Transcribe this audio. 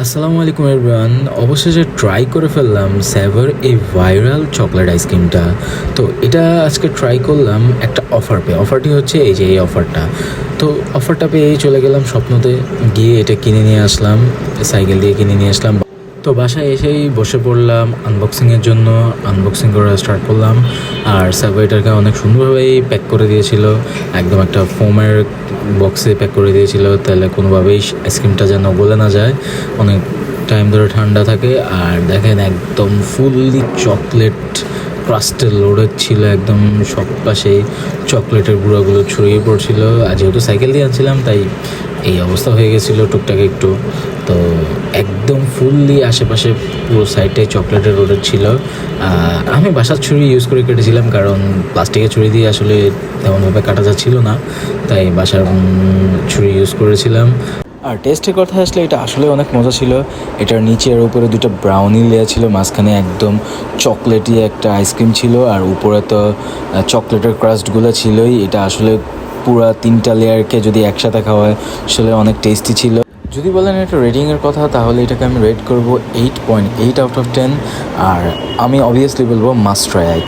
আসসালামু আলাইকুম এভরিওয়ান। অবশেষে ট্রাই করে ফেললাম স্যাভর এই ভাইরাল চকলেট আইসক্রিমটা। তো এটা আজকে ট্রাই করলাম একটা অফার পেয়ে। অফারটি হচ্ছে এই যে এই অফারটা। তো অফারটা পেয়েই চলে গেলাম স্বপ্নতে, গিয়ে এটা কিনে নিয়ে আসলাম, সাইকেল দিয়ে কিনে নিয়ে আসলাম। তো বাসায় এসেই বসে পড়লাম আনবক্সিংয়ের জন্য। আনবক্সিং করা স্টার্ট করলাম। আর স্যাভর এটাকে অনেক সুন্দরভাবেই প্যাক করে দিয়েছিল, একদম একটা ফোমের বক্সে প্যাক করে দিয়েছিল, তাহলে কোনোভাবেই আইসক্রিমটা যেন গলে না যায়, অনেক টাইম ধরে ঠান্ডা থাকে। আর দেখেন একদম ফুললি চকলেট ক্রাস্টের লোডেড ছিল, একদম সব পাশেই চকলেটের গুঁড়াগুলো ছড়িয়ে পড়ছিল। আর যেহেতু সাইকেল দিয়ে আনছিলাম তাই এই অবস্থা হয়ে গেছিলো টুকটাক একটু। তো একদম ফুললি আশেপাশে পুরো সাইডটাই চকলেটের লোডেড ছিল। আমি বাসার ছুরি ইউজ করে কেটেছিলাম, কারণ প্লাস্টিকের ছুরি দিয়ে আসলে তেমনভাবে কাটা যাচ্ছিল না, তাই বাসার ছুরি ইউজ করেছিলাম। আর টেস্টের কথা আসলে এটা আসলে অনেক মজা ছিল। এটার নিচে আর উপরে দুটো ব্রাউনি লেয়ার ছিল, মাঝখানে একদম চকলেটি একটা আইসক্রিম ছিল, আর উপরে তো চকলেটের ক্রাস্টগুলো ছিলই। এটা আসলে পুরা 3টা লেয়ারকে যদি একসাথে খাওয়া হয় আসলে অনেক টেস্টি ছিল। যদি বলেন এটা রেটিংয়ের কথা, তাহলে এটাকে আমি রেট করবো 8.8 আউট অফ 10। আর আমি অবভিয়াসলি বলবো মাস্ট ট্রাই।